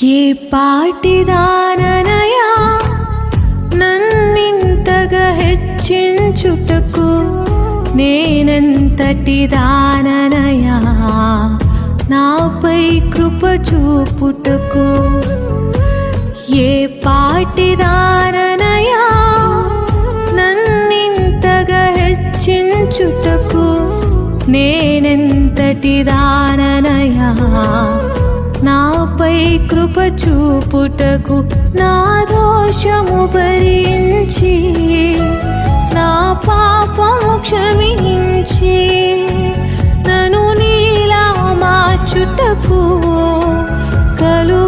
ఏ పాటిదాననయా నన్నింతగా హెచ్చించుటకు, నేనెంతటి దాననయా నాపై కృప చూపుటకు. ఏ పాటిదాననయా నన్నింతగా హెచ్చించుటకు, నేనెంతటి దాననయా నాపై కృప చూపుటకు. నా దోషము భరించి నా పాపము క్షమించి నన్ను నీలా మార్చుటకు కలు